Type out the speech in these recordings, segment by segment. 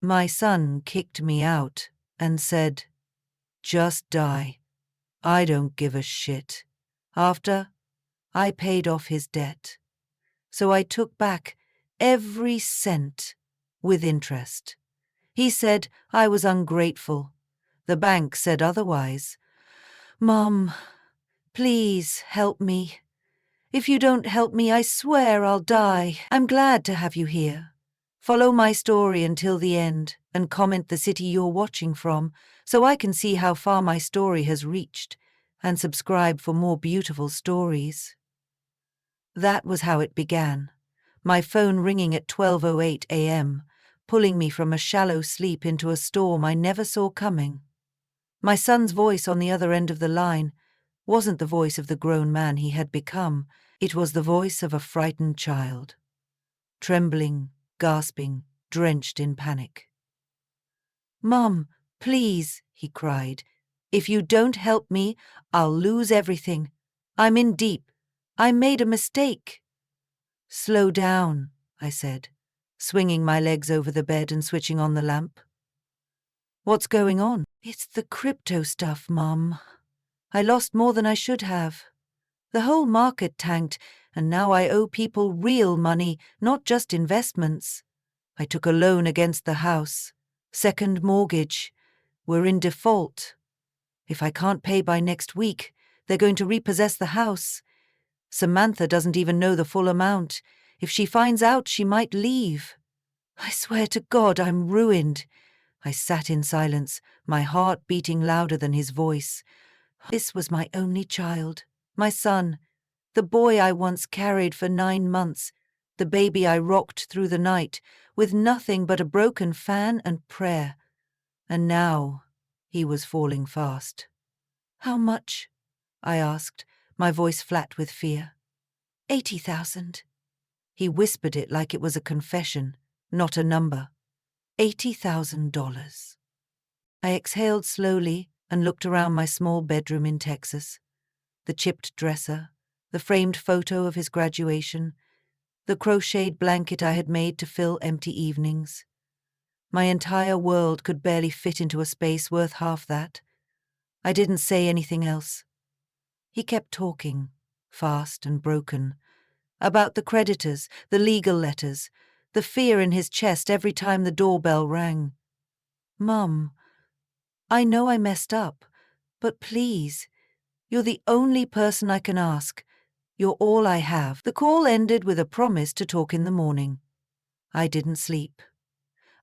My son kicked me out and said, "Just die. I don't give a shit." After I paid off his debt. So I took back every cent with interest. He said I was ungrateful. The bank said otherwise. Mom, please help me. If you don't help me, I swear I'll die. I'm glad to have you here. Follow my story until the end and comment the city you're watching from so I can see how far my story has reached, and subscribe for more beautiful stories. That was how it began. My phone ringing at 12:08 a.m., pulling me from a shallow sleep into a storm I never saw coming. My son's voice on the other end of the line wasn't the voice of the grown man he had become. It was the voice of a frightened child. Trembling, gasping, drenched in panic. "Mom, please," he cried. "If you don't help me, I'll lose everything. I'm in deep. I made a mistake." "Slow down," I said, swinging my legs over the bed and switching on the lamp. "What's going on?" "It's the crypto stuff, Mom. I lost more than I should have. The whole market tanked, and now I owe people real money, not just investments. I took a loan against the house. Second mortgage. We're in default. If I can't pay by next week, they're going to repossess the house. Samantha doesn't even know the full amount. If she finds out, she might leave. I swear to God I'm ruined." I sat in silence, my heart beating louder than his voice. This was my only child, my son, the boy I once carried for 9 months, the baby I rocked through the night with nothing but a broken fan and prayer. And now he was falling fast. "How much?" I asked, my voice flat with fear. 80,000. He whispered it like it was a confession, not a number. $80,000. I exhaled slowly and looked around my small bedroom in Texas. The chipped dresser, the framed photo of his graduation, the crocheted blanket I had made to fill empty evenings. My entire world could barely fit into a space worth half that. I didn't say anything else. He kept talking, fast and broken, about the creditors, the legal letters, the fear in his chest every time the doorbell rang. "Mum, I know I messed up, but please, you're the only person I can ask. You're all I have." The call ended with a promise to talk in the morning. I didn't sleep.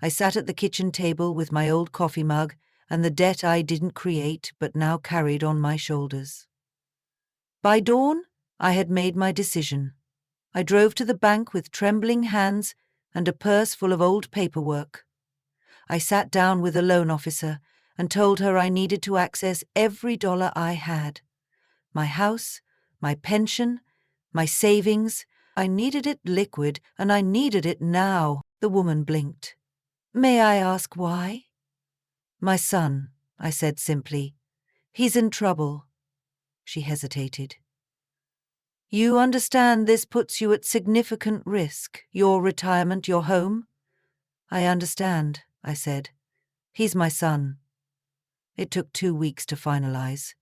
I sat at the kitchen table with my old coffee mug and the debt I didn't create but now carried on my shoulders. By dawn, I had made my decision. I drove to the bank with trembling hands and a purse full of old paperwork. I sat down with the loan officer and told her I needed to access every dollar I had. My house, my pension, my savings. I needed it liquid, and I needed it now. The woman blinked. "May I ask why?" "My son," I said simply. "He's in trouble." She hesitated. "You understand this puts you at significant risk, your retirement, your home?" "I understand," I said. "He's my son." It took 2 weeks to finalize.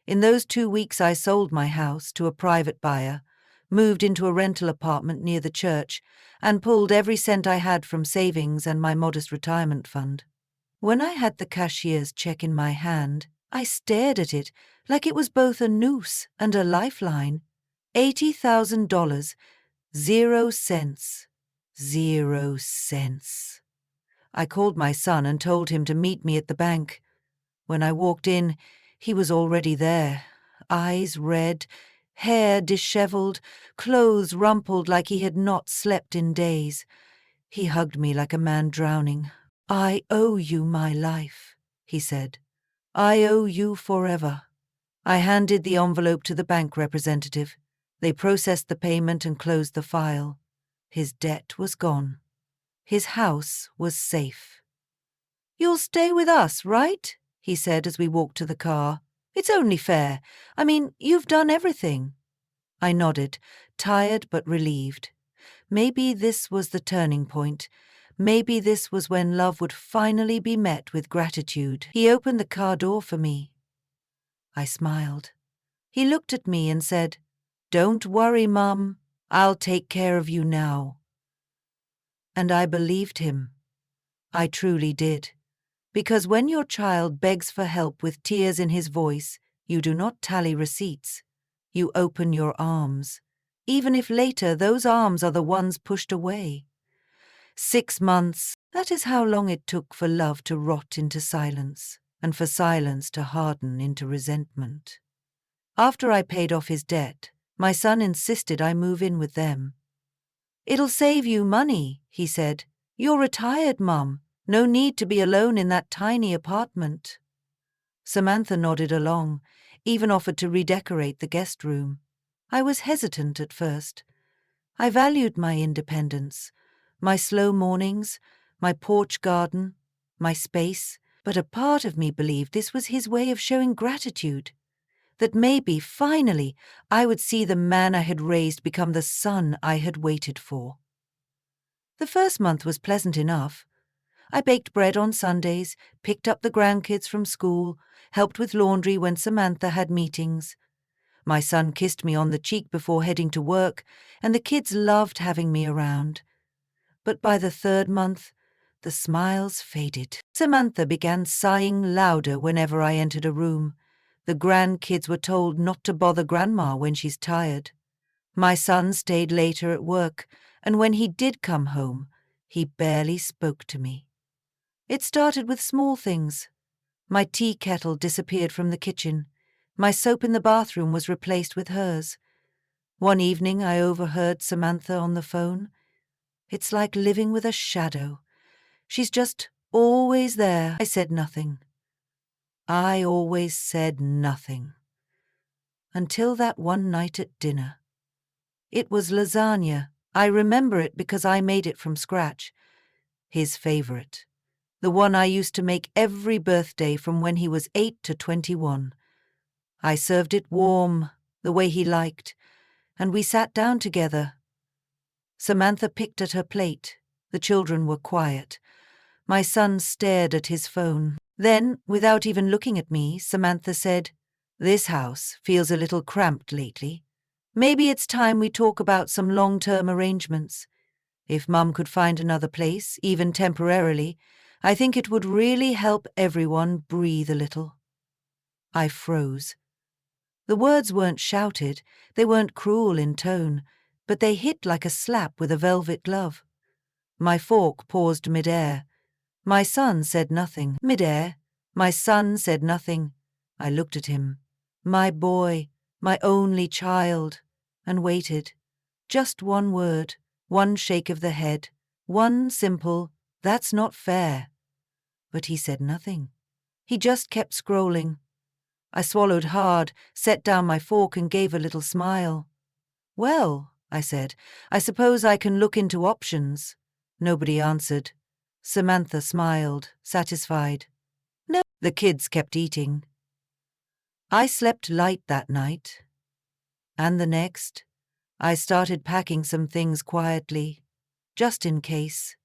In those 2 weeks I sold my house to a private buyer, moved into a rental apartment near the church, and pulled every cent I had from savings and my modest retirement fund. When I had the cashier's check in my hand, I stared at it like it was both a noose and a lifeline. $80,000. 0 cents. 0 cents. I called my son and told him to meet me at the bank. When I walked in, he was already there, eyes red, hair disheveled, clothes rumpled like he had not slept in days. He hugged me like a man drowning. "I owe you my life," he said. "I owe you forever." I handed the envelope to the bank representative. They processed the payment and closed the file. His debt was gone. His house was safe. "You'll stay with us, right?" he said as we walked to the car. "It's only fair. I mean, you've done everything." I nodded, tired but relieved. Maybe this was the turning point. Maybe this was when love would finally be met with gratitude. He opened the car door for me. I smiled. He looked at me and said, "Don't worry, Mum. I'll take care of you now." And I believed him. I truly did. Because when your child begs for help with tears in his voice, you do not tally receipts. You open your arms, even if later those arms are the ones pushed away. 6 months, that is how long it took for love to rot into silence, and for silence to harden into resentment. After I paid off his debt, my son insisted I move in with them. "It'll save you money," he said. "You're retired, Mum. No need to be alone in that tiny apartment." Samantha nodded along, even offered to redecorate the guest room. I was hesitant at first. I valued my independence, my slow mornings, my porch garden, my space, but a part of me believed this was his way of showing gratitude, that maybe, finally, I would see the man I had raised become the son I had waited for. The first month was pleasant enough. I baked bread on Sundays, picked up the grandkids from school, helped with laundry when Samantha had meetings. My son kissed me on the cheek before heading to work, and the kids loved having me around. But by the 3rd month, the smiles faded. Samantha began sighing louder whenever I entered a room. The grandkids were told not to bother Grandma when she's tired. My son stayed later at work, and when he did come home, he barely spoke to me. It started with small things. My tea kettle disappeared from the kitchen. My soap in the bathroom was replaced with hers. One evening I overheard Samantha on the phone. "It's like living with a shadow. She's just always there." I said nothing. I always said nothing. Until that one night at dinner. It was lasagna. I remember it because I made it from scratch. His favorite. The one I used to make every birthday from when he was 8 to 21. I served it warm, the way he liked, and we sat down together. Samantha picked at her plate. The children were quiet. My son stared at his phone. Then, without even looking at me, Samantha said, "This house feels a little cramped lately. Maybe it's time we talk about some long-term arrangements. If Mum could find another place, even temporarily, I think it would really help everyone breathe a little." I froze. The words weren't shouted, they weren't cruel in tone, but they hit like a slap with a velvet glove. My fork paused mid-air. My son said nothing. Mid-air. My son said nothing. I looked at him. My boy, my only child, and waited. Just one word, one shake of the head, one simple, "That's not fair." But he said nothing. He just kept scrolling. I swallowed hard, set down my fork and gave a little smile. "Well," I said, "I suppose I can look into options." Nobody answered. Samantha smiled, satisfied. "No." The kids kept eating. I slept light that night. And the next, I started packing some things quietly, just in case.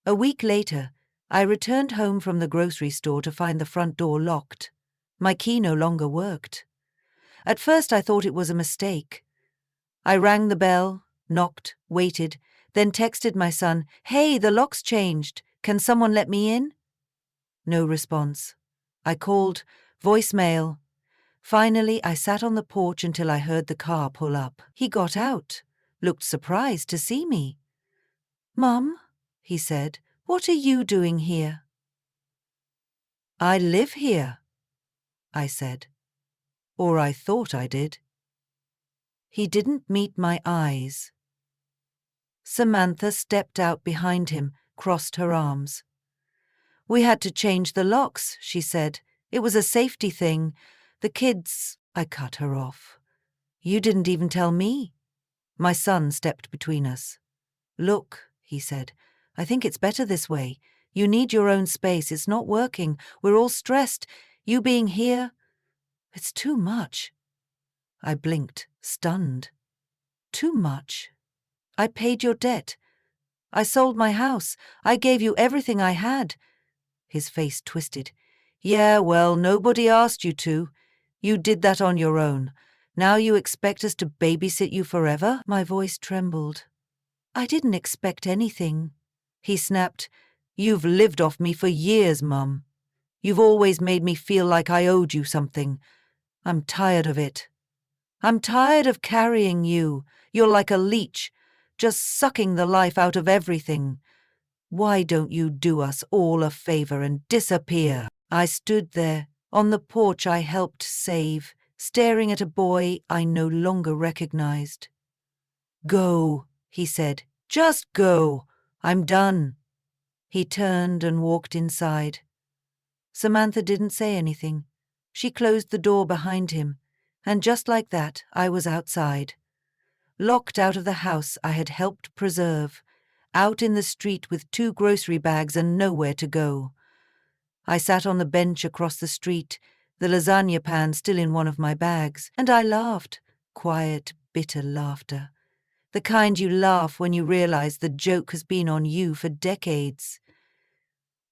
A week later, I returned home from the grocery store to find the front door locked. My key no longer worked. At first I thought it was a mistake. I rang the bell, knocked, waited, then texted my son, "Hey, the lock's changed. Can someone let me in?" No response. I called, voicemail. Finally, I sat on the porch until I heard the car pull up. He got out, looked surprised to see me. "Mum," he said, "what are you doing here?" "I live here," I said. Or I thought I did. He didn't meet my eyes. Samantha stepped out behind him, crossed her arms. "We had to change the locks," she said. "It was a safety thing. The kids—" I cut her off. "You didn't even tell me." My son stepped between us. "Look," he said, "I think it's better this way. You need your own space. It's not working. We're all stressed. You being here, it's too much." I blinked, stunned. "Too much? I paid your debt. I sold my house. I gave you everything I had." His face twisted. "Yeah, well, nobody asked you to. You did that on your own. Now you expect us to babysit you forever?" My voice trembled. "I didn't expect anything." He snapped. "You've lived off me for years, Mum. You've always made me feel like I owed you something. I'm tired of it. I'm tired of carrying you. You're like a leech, just sucking the life out of everything. Why don't you do us all a favor and disappear?" I stood there, on the porch I helped save, staring at a boy I no longer recognized. "Go," he said. "Just go. I'm done." He turned and walked inside. Samantha didn't say anything. She closed the door behind him, and just like that, I was outside. Locked out of the house I had helped preserve, out in the street with 2 grocery bags and nowhere to go. I sat on the bench across the street, the lasagna pan still in one of my bags, and I laughed, quiet, bitter laughter. The kind you laugh when you realize the joke has been on you for decades.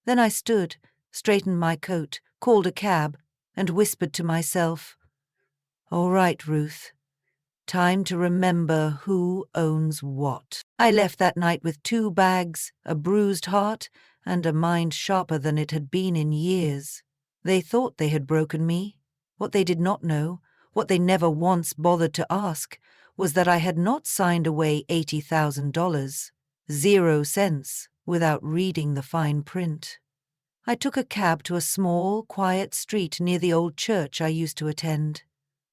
Then I stood, straightened my coat, called a cab, and whispered to myself, "All right, Ruth. Time to remember who owns what." I left that night with 2 bags, a bruised heart, and a mind sharper than it had been in years. They thought they had broken me. What they did not know, what they never once bothered to ask, was that I had not signed away $80,000, 0 cents, without reading the fine print. I took a cab to a small, quiet street near the old church I used to attend.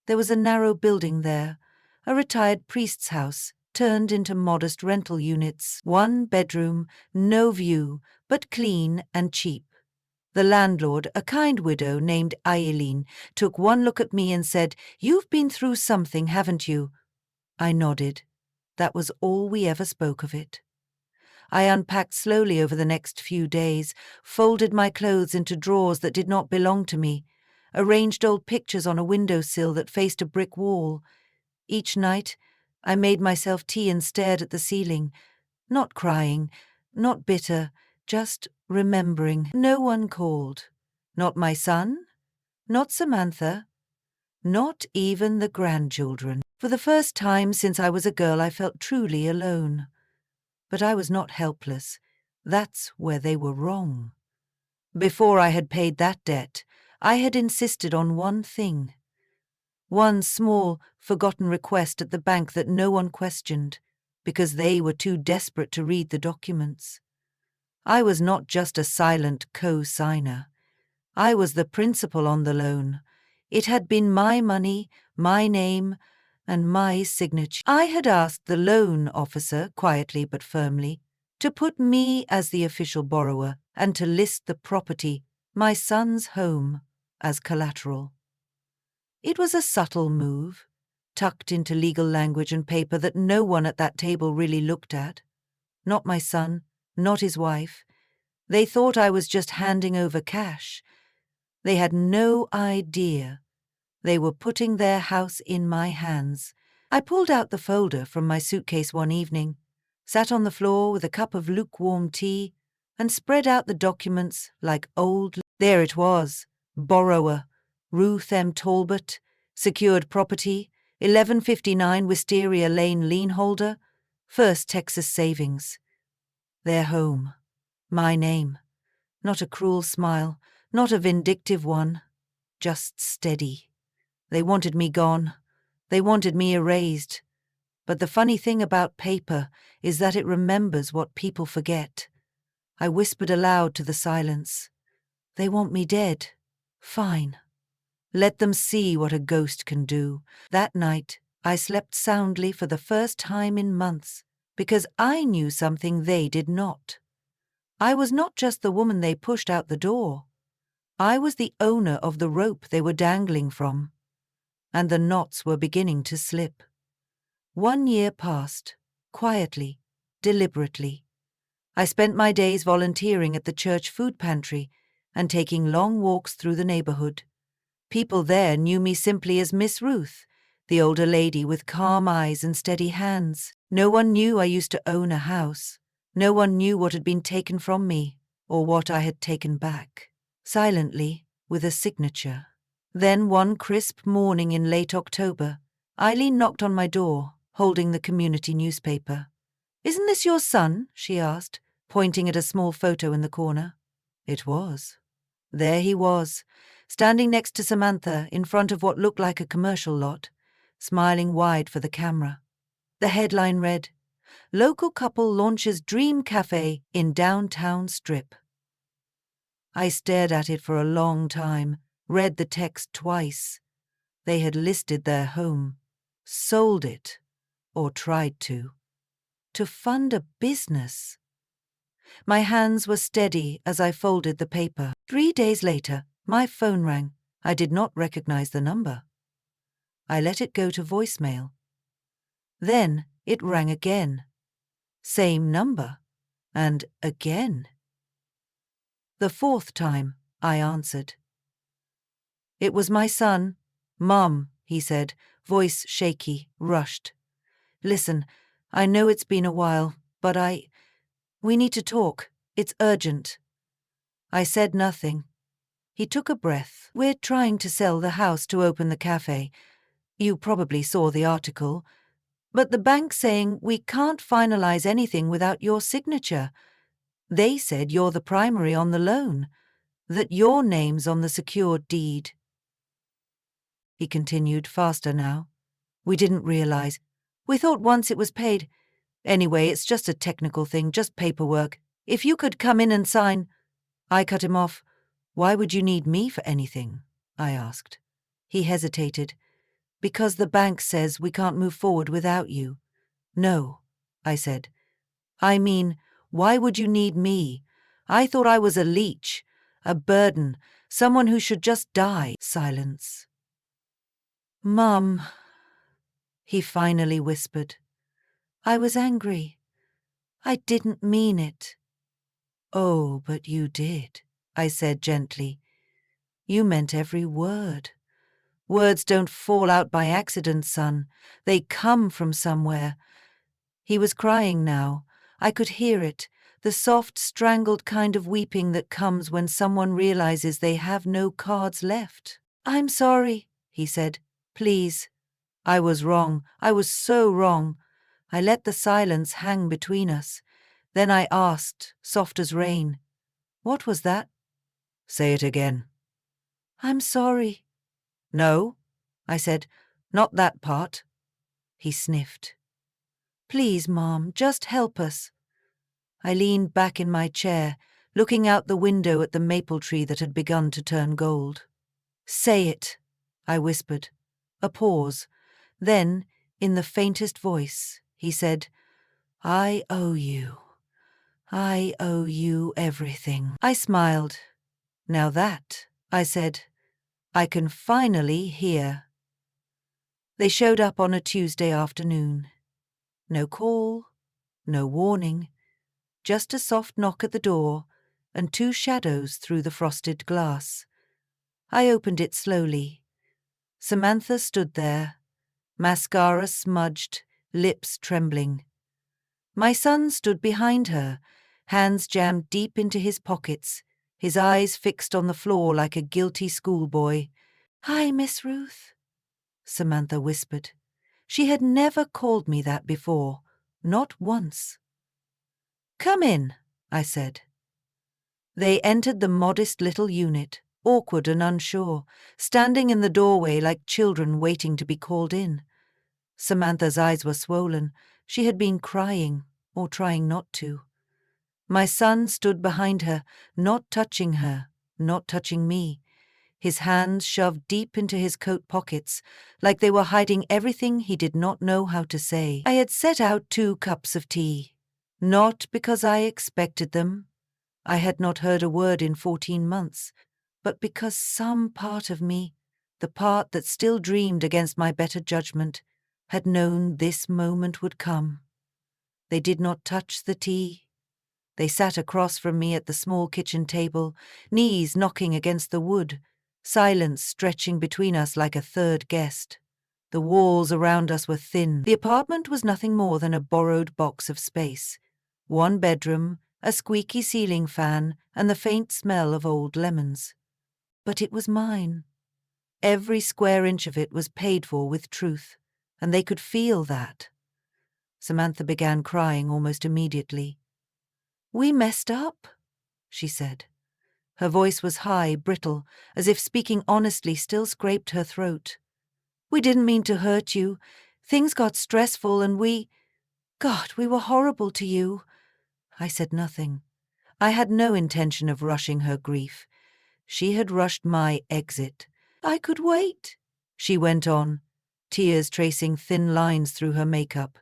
There was a narrow building there, a retired priest's house, turned into modest rental units, 1 bedroom, no view, but clean and cheap. The landlord, a kind widow named Aileen, took one look at me and said, "You've been through something, haven't you?" I nodded. That was all we ever spoke of it. I unpacked slowly over the next few days, folded my clothes into drawers that did not belong to me, arranged old pictures on a windowsill that faced a brick wall. Each night, I made myself tea and stared at the ceiling, not crying, not bitter, just remembering. No one called. Not my son, not Samantha, not even the grandchildren. For the first time since I was a girl, I felt truly alone. But I was not helpless. That's where they were wrong. Before I had paid that debt, I had insisted on one thing. One small, forgotten request at the bank that no one questioned, because they were too desperate to read the documents. I was not just a silent co-signer. I was the principal on the loan. It had been my money, my name, and my signature. I had asked the loan officer, quietly but firmly, to put me as the official borrower and to list the property, my son's home, as collateral. It was a subtle move, tucked into legal language and paper that no one at that table really looked at. Not my son, not his wife. They thought I was just handing over cash. They had no idea. They were putting their house in my hands. I pulled out the folder from my suitcase one evening, sat on the floor with a cup of lukewarm tea, and spread out the documents like old. There it was, borrower, Ruth M. Talbot, secured property, 1159 Wisteria Lane lien holder, First Texas Savings. Their home, my name. Not a cruel smile, not a vindictive one, just steady. They wanted me gone. They wanted me erased. But the funny thing about paper is that it remembers what people forget. I whispered aloud to the silence. They want me dead. Fine. Let them see what a ghost can do. That night, I slept soundly for the first time in months, because I knew something they did not. I was not just the woman they pushed out the door. I was the owner of the rope they were dangling from. And the knots were beginning to slip. 1 year passed, quietly, deliberately. I spent my days volunteering at the church food pantry and taking long walks through the neighborhood. People there knew me simply as Miss Ruth, the older lady with calm eyes and steady hands. No one knew I used to own a house. No one knew what had been taken from me, or what I had taken back. Silently, with a signature. Then one crisp morning in late October, Eileen knocked on my door, holding the community newspaper. "Isn't this your son?" she asked, pointing at a small photo in the corner. It was. There he was, standing next to Samantha in front of what looked like a commercial lot, smiling wide for the camera. The headline read, "Local couple launches dream cafe in downtown strip." I stared at it for a long time, read the text twice. They had listed their home, sold it, or tried to fund a business. My hands were steady as I folded the paper. 3 days later, my phone rang. I did not recognize the number. I let it go to voicemail. Then it rang again. Same number. And again. The 4th time, I answered. It was my son. "Mom," he said, voice shaky, rushed. "Listen, I know it's been a while, but we need to talk. It's urgent." I said nothing. He took a breath. "We're trying to sell the house to open the cafe. You probably saw the article. But the bank's saying we can't finalize anything without your signature. They said you're the primary on the loan, that your name's on the secured deed." He continued, faster now. "We didn't realize. We thought once it was paid. Anyway, it's just a technical thing, just paperwork. If you could come in and sign—" I cut him off. "Why would you need me for anything?" I asked. He hesitated. "Because the bank says we can't move forward without you." "No," I said. "I mean, why would you need me? I thought I was a leech, a burden, someone who should just die." Silence. "Mum," he finally whispered. "I was angry. I didn't mean it." "Oh, but you did," I said gently. "You meant every word. Words don't fall out by accident, son. They come from somewhere." He was crying now. I could hear it, the soft, strangled kind of weeping that comes when someone realizes they have no cards left. "I'm sorry," he said. "Please. I was wrong. I was so wrong." I let the silence hang between us. Then I asked, soft as rain, "What was that?" "Say it again." "I'm sorry." "No," I said, "not that part." He sniffed. "Please, Mom, just help us." I leaned back in my chair, looking out the window at the maple tree that had begun to turn gold. "Say it," I whispered. A pause. Then, in the faintest voice, he said, "I owe you. I owe you everything." I smiled. "Now that," I said, "I can finally hear." They showed up on a Tuesday afternoon. No call, no warning, just a soft knock at the door and 2 shadows through the frosted glass. I opened it slowly. Samantha stood there, mascara smudged, lips trembling. My son stood behind her, hands jammed deep into his pockets, his eyes fixed on the floor like a guilty schoolboy. "Hi, Miss Ruth," Samantha whispered. She had never called me that before, not once. "Come in," I said. They entered the modest little unit, awkward and unsure, standing in the doorway like children waiting to be called in. Samantha's eyes were swollen. She had been crying, or trying not to. My son stood behind her, not touching her, not touching me, his hands shoved deep into his coat pockets, like they were hiding everything he did not know how to say. I had set out 2 cups of tea, not because I expected them. I had not heard a word in 14 months, but because some part of me, the part that still dreamed against my better judgment, had known this moment would come. They did not touch the tea. They sat across from me at the small kitchen table, knees knocking against the wood, silence stretching between us like a third guest. The walls around us were thin. The apartment was nothing more than a borrowed box of space. One bedroom, a squeaky ceiling fan, and the faint smell of old lemons. But it was mine. Every square inch of it was paid for with truth, and they could feel that. Samantha began crying almost immediately. "We messed up," she said. Her voice was high, brittle, as if speaking honestly still scraped her throat. "We didn't mean to hurt you. Things got stressful and God, we were horrible to you." I said nothing. I had no intention of rushing her grief. She had rushed my exit. "I could wait," she went on, tears tracing thin lines through her makeup.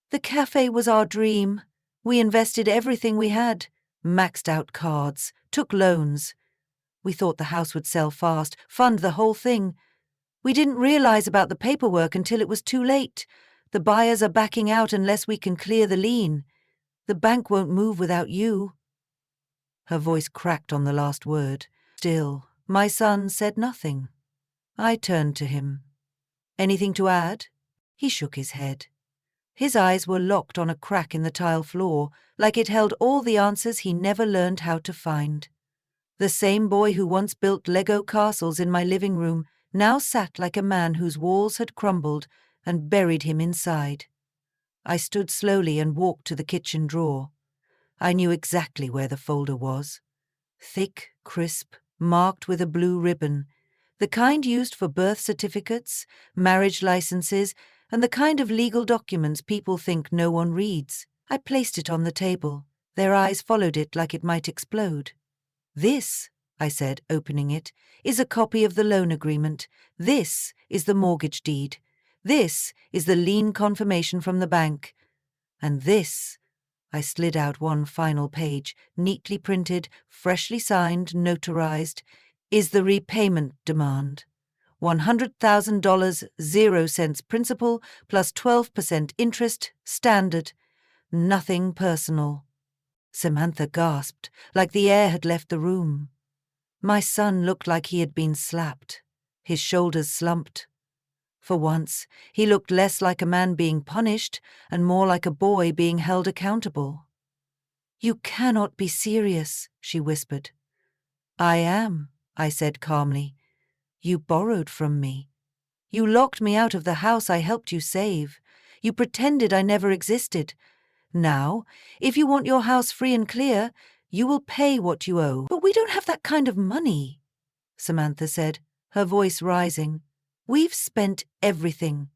"The cafe was our dream. We invested everything we had, maxed out cards, took loans. We thought the house would sell fast, fund the whole thing. We didn't realize about the paperwork until it was too late. The buyers are backing out unless we can clear the lien. The bank won't move without you." Her voice cracked on the last word. Still, my son said nothing. I turned to him. "Anything to add?" He shook his head. His eyes were locked on a crack in the tile floor, like it held all the answers he never learned how to find. The same boy who once built Lego castles in my living room now sat like a man whose walls had crumbled and buried him inside. I stood slowly and walked to the kitchen drawer. I knew exactly where the folder was. Thick, crisp, marked with a blue ribbon, the kind used for birth certificates, marriage licenses, and the kind of legal documents people think no one reads. I placed it on the table. Their eyes followed it like it might explode. "This," I said, opening it, "is a copy of the loan agreement. This is the mortgage deed. This is the lien confirmation from the bank. And this," I slid out one final page, neatly printed, freshly signed, notarized, "is the repayment demand. $100,000, 0 cents principal, plus 12% interest, standard. Nothing personal." Samantha gasped, like the air had left the room. My son looked like he had been slapped. His shoulders slumped. For once, he looked less like a man being punished and more like a boy being held accountable. "You cannot be serious," she whispered. "I am," I said calmly. "You borrowed from me. You locked me out of the house I helped you save. You pretended I never existed. Now, if you want your house free and clear, you will pay what you owe." "But we don't have that kind of money," Samantha said, her voice rising. "We've spent everything.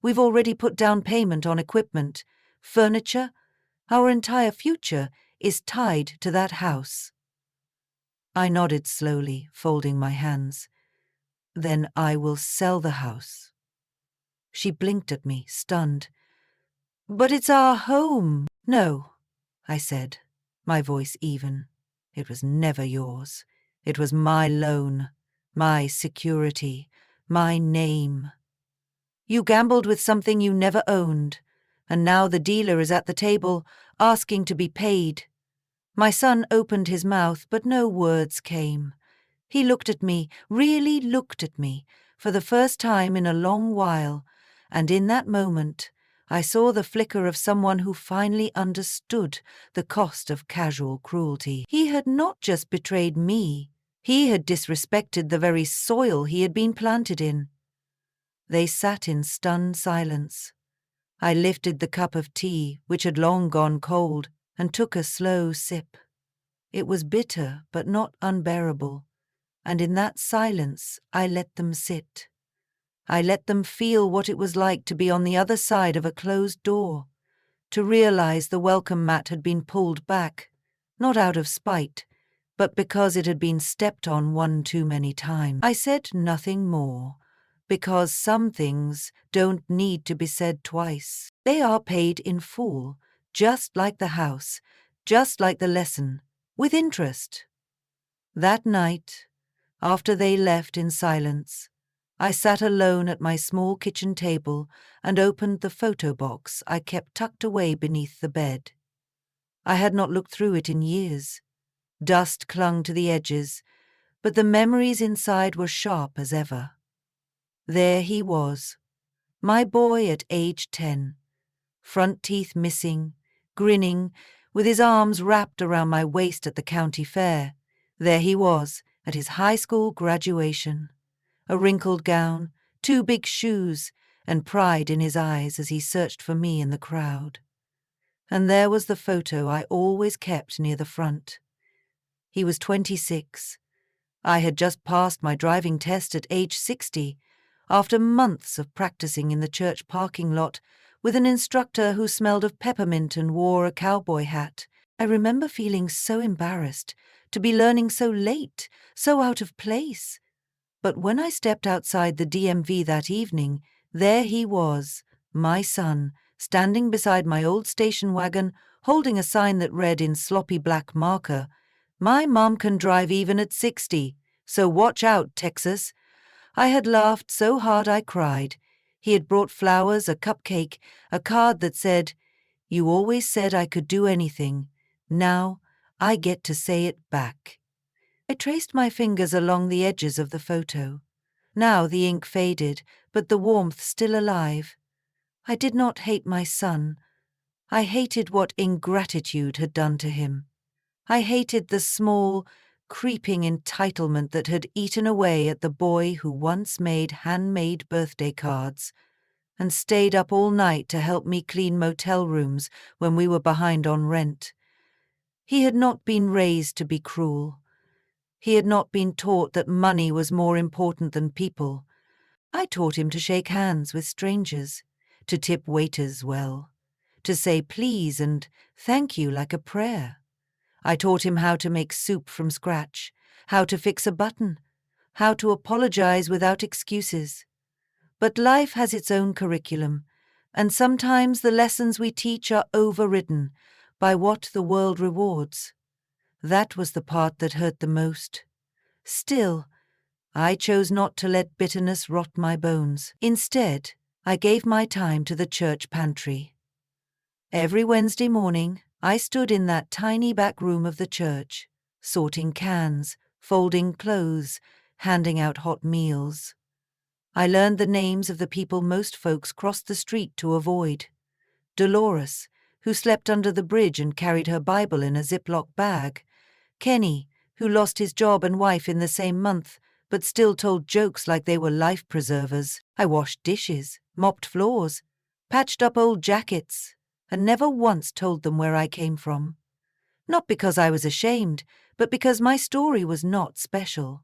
We've already put down payment on equipment, furniture. Our entire future is tied to that house." I nodded slowly, folding my hands. "Then I will sell the house." She blinked at me, stunned. "But it's our home." "No," I said, my voice even. "It was never yours. It was my loan, my security, my name. You gambled with something you never owned, and now the dealer is at the table, asking to be paid." My son opened his mouth, but no words came. He looked at me, really looked at me, for the first time in a long while, and in that moment I saw the flicker of someone who finally understood the cost of casual cruelty. He had not just betrayed me, he had disrespected the very soil he had been planted in. They sat in stunned silence. I lifted the cup of tea, which had long gone cold, and took a slow sip. It was bitter, but not unbearable, and in that silence I let them sit. I let them feel what it was like to be on the other side of a closed door, to realize the welcome mat had been pulled back, not out of spite, but because it had been stepped on one too many times. I said nothing more, because some things don't need to be said twice. They are paid in full, just like the house, just like the lesson, with interest. That night, after they left in silence, I sat alone at my small kitchen table and opened the photo box I kept tucked away beneath the bed. I had not looked through it in years. Dust clung to the edges, but the memories inside were sharp as ever. There he was, my boy at age 10, front teeth missing, grinning, with his arms wrapped around my waist at the county fair. There he was, at his high school graduation. A wrinkled gown, 2 big shoes, and pride in his eyes as he searched for me in the crowd. And there was the photo I always kept near the front. He was 26. I had just passed my driving test at age 60, after months of practicing in the church parking lot with an instructor who smelled of peppermint and wore a cowboy hat. I remember feeling so embarrassed to be learning so late, so out of place. But when I stepped outside the DMV that evening, there he was, my son, standing beside my old station wagon, holding a sign that read in sloppy black marker, "My mom can drive even at 60, so watch out, Texas." I had laughed so hard I cried. He had brought flowers, a cupcake, a card that said, "You always said I could do anything. Now I get to say it back." I traced my fingers along the edges of the photo. Now the ink faded, but the warmth still alive. I did not hate my son. I hated what ingratitude had done to him. I hated the small, creeping entitlement that had eaten away at the boy who once made handmade birthday cards and stayed up all night to help me clean motel rooms when we were behind on rent. He had not been raised to be cruel. He had not been taught that money was more important than people. I taught him to shake hands with strangers, to tip waiters well, to say please and thank you like a prayer. I taught him how to make soup from scratch, how to fix a button, how to apologize without excuses. But life has its own curriculum, and sometimes the lessons we teach are overridden by what the world rewards. That was the part that hurt the most. Still, I chose not to let bitterness rot my bones. Instead, I gave my time to the church pantry. Every Wednesday morning, I stood in that tiny back room of the church, sorting cans, folding clothes, handing out hot meals. I learned the names of the people most folks crossed the street to avoid. Dolores, who slept under the bridge and carried her Bible in a Ziploc bag. Kenny, who lost his job and wife in the same month, but still told jokes like they were life preservers. I washed dishes, mopped floors, patched up old jackets, and never once told them where I came from. Not because I was ashamed, but because my story was not special.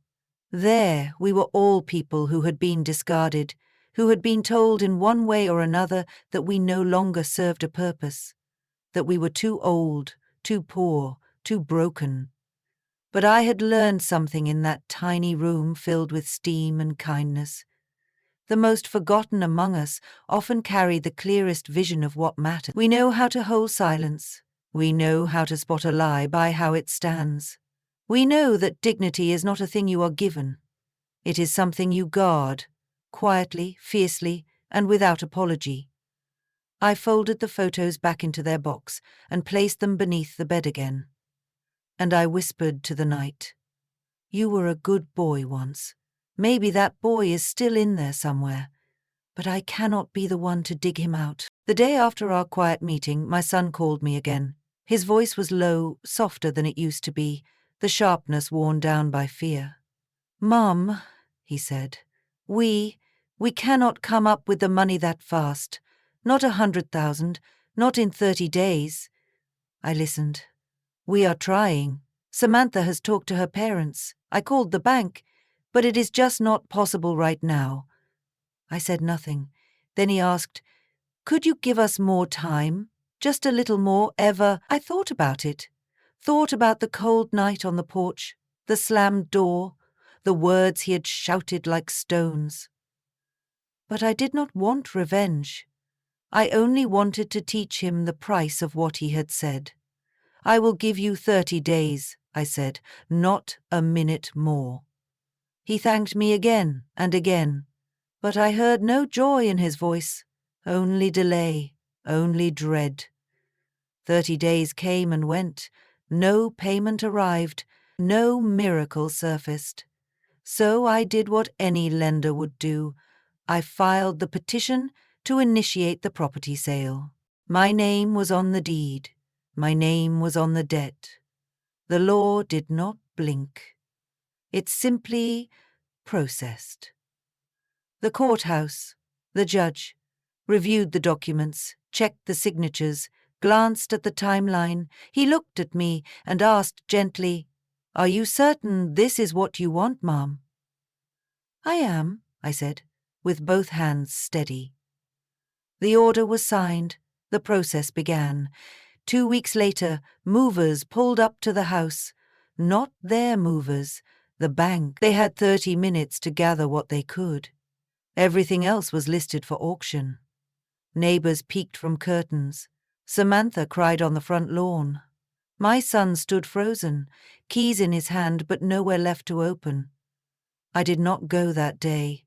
There we were all people who had been discarded, who had been told in one way or another that we no longer served a purpose, that we were too old, too poor, too broken. But I had learned something in that tiny room filled with steam and kindness. The most forgotten among us often carry the clearest vision of what matters. We know how to hold silence. We know how to spot a lie by how it stands. We know that dignity is not a thing you are given. It is something you guard, quietly, fiercely, and without apology. I folded the photos back into their box and placed them beneath the bed again. And I whispered to the night, "You were a good boy once. Maybe that boy is still in there somewhere, but I cannot be the one to dig him out." The day after our quiet meeting, my son called me again. His voice was low, softer than it used to be, the sharpness worn down by fear. "Mom," he said, we cannot come up with the money that fast. Not 100,000, not in 30 days. I listened. "We are trying. Samantha has talked to her parents. I called the bank, but it is just not possible right now." I said nothing. Then he asked, "Could you give us more time? Just a little more, ever?" I thought about it. Thought about the cold night on the porch, the slammed door, the words he had shouted like stones. But I did not want revenge. I only wanted to teach him the price of what he had said. "I will give you 30 days, I said, "not a minute more." He thanked me again and again, but I heard no joy in his voice, only delay, only dread. 30 days came and went, no payment arrived, no miracle surfaced. So I did what any lender would do. I filed the petition to initiate the property sale. My name was on the deed. My name was on the debt. The law did not blink. It simply processed. The courthouse, the judge, reviewed the documents, checked the signatures, glanced at the timeline. He looked at me and asked gently, "Are you certain this is what you want, Mom?" "I am," I said, with both hands steady. The order was signed. The process began. 2 weeks later, movers pulled up to the house. Not their movers, the bank. They had 30 minutes to gather what they could. Everything else was listed for auction. Neighbors peeked from curtains. Samantha cried on the front lawn. My son stood frozen, keys in his hand but nowhere left to open. I did not go that day.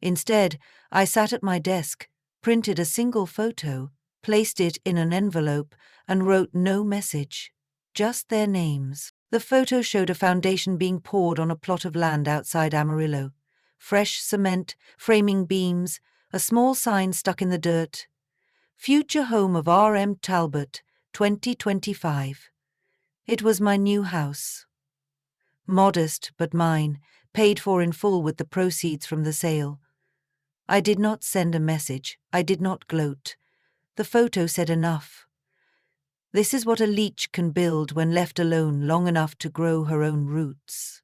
Instead, I sat at my desk, printed a single photo, placed it in an envelope, and wrote no message, just their names. The photo showed a foundation being poured on a plot of land outside Amarillo. Fresh cement, framing beams, a small sign stuck in the dirt. Future home of R.M. Talbot, 2025. It was my new house. Modest but mine, paid for in full with the proceeds from the sale. I did not send a message. I did not gloat. The photo said enough. This is what a leech can build when left alone long enough to grow her own roots.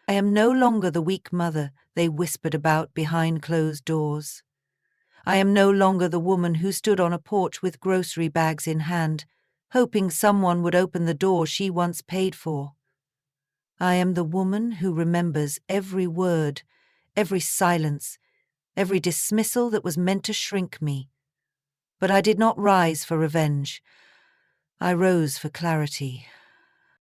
I am no longer the weak mother they whispered about behind closed doors. I am no longer the woman who stood on a porch with grocery bags in hand, hoping someone would open the door she once paid for. I am the woman who remembers every word, every silence, every dismissal that was meant to shrink me. But I did not rise for revenge. I rose for clarity.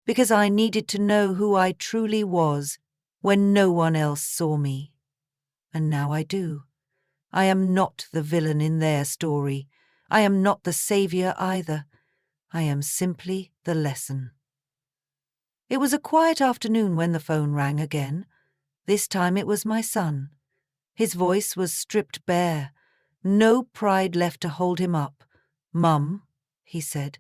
Because I needed to know who I truly was when no one else saw me. And now I do. I am not the villain in their story. I am not the savior either. I am simply the lesson. It was a quiet afternoon when the phone rang again. This time it was my son. His voice was stripped bare. No pride left to hold him up. "Mum," he said,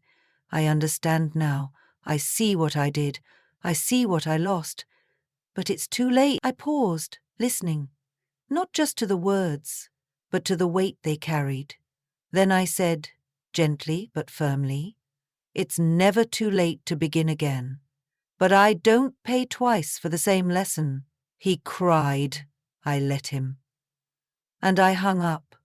"I understand now. I see what I did. I see what I lost. But it's too late." I paused, listening, not just to the words, but to the weight they carried. Then I said, gently but firmly, "It's never too late to begin again. But I don't pay twice for the same lesson." He cried. I let him. And I hung up,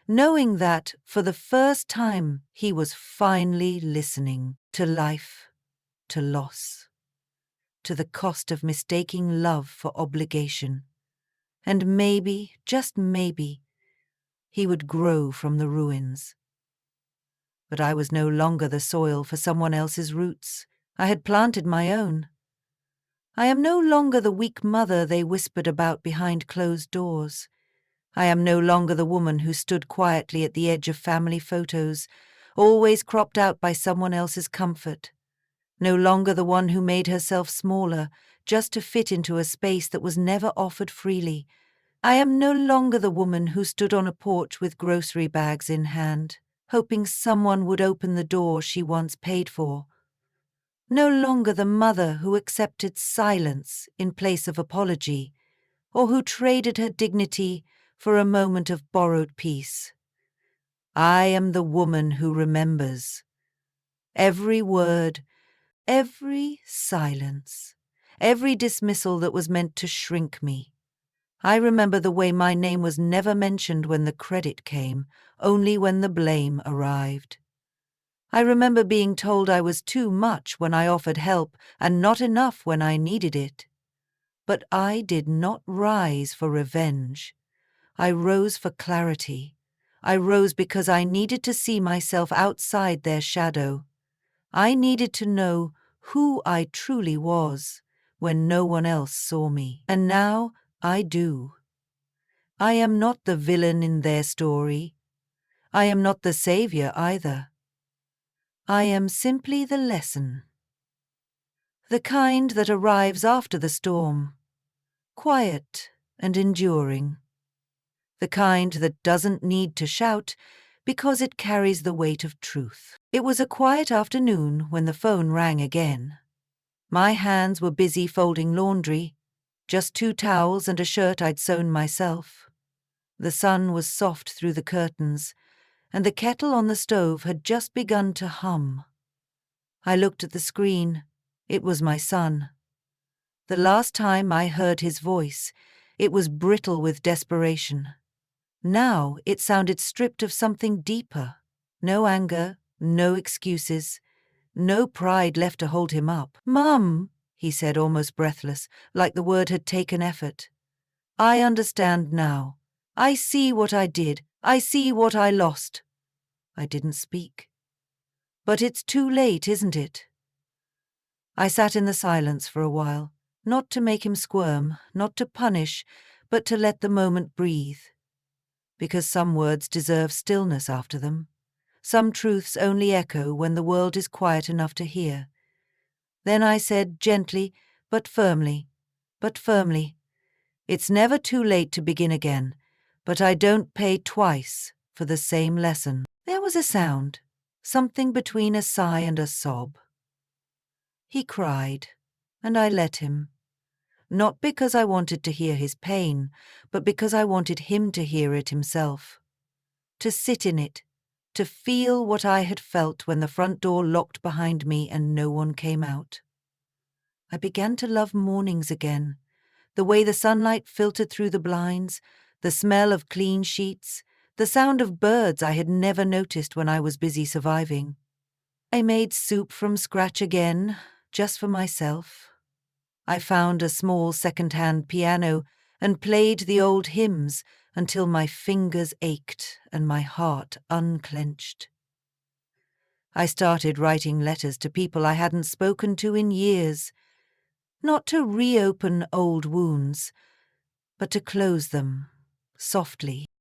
knowing that, for the first time, he was finally listening to life, to loss, to the cost of mistaking love for obligation. And maybe, just maybe, he would grow from the ruins. But I was no longer the soil for someone else's roots. I had planted my own. I am no longer the weak mother they whispered about behind closed doors. I am no longer the woman who stood quietly at the edge of family photos, always cropped out by someone else's comfort. No longer the one who made herself smaller just to fit into a space that was never offered freely. I am no longer the woman who stood on a porch with grocery bags in hand, hoping someone would open the door she once paid for. No longer the mother who accepted silence in place of apology, or who traded her dignity for a moment of borrowed peace. I am the woman who remembers. Every word, every silence, every dismissal that was meant to shrink me. I remember the way my name was never mentioned when the credit came, only when the blame arrived. I remember being told I was too much when I offered help and not enough when I needed it. But I did not rise for revenge. I rose for clarity. I rose because I needed to see myself outside their shadow. I needed to know who I truly was when no one else saw me. And now I do. I am not the villain in their story. I am not the savior either. I am simply the lesson. The kind that arrives after the storm, quiet and enduring. The kind that doesn't need to shout, because it carries the weight of truth. It was a quiet afternoon when the phone rang again. My hands were busy folding laundry, just 2 towels and a shirt I'd sewn myself. The sun was soft through the curtains, and the kettle on the stove had just begun to hum. I looked at the screen. It was my son. The last time I heard his voice, it was brittle with desperation. Now it sounded stripped of something deeper. No anger, no excuses, no pride left to hold him up. "Mum," he said, almost breathless, like the word had taken effort. "I understand now. I see what I did. I see what I lost." I didn't speak. "But it's too late, isn't it?" I sat in the silence for a while, not to make him squirm, not to punish, but to let the moment breathe. Because some words deserve stillness after them. Some truths only echo when the world is quiet enough to hear. Then I said gently, but firmly, "It's never too late to begin again, but I don't pay twice for the same lesson." There was a sound, something between a sigh and a sob. He cried, and I let him. Not because I wanted to hear his pain, but because I wanted him to hear it himself. To sit in it, to feel what I had felt when the front door locked behind me and no one came out. I began to love mornings again, the way the sunlight filtered through the blinds, the smell of clean sheets, the sound of birds I had never noticed when I was busy surviving. I made soup from scratch again, just for myself. I found a small second-hand piano and played the old hymns until my fingers ached and my heart unclenched. I started writing letters to people I hadn't spoken to in years, not to reopen old wounds, but to close them softly.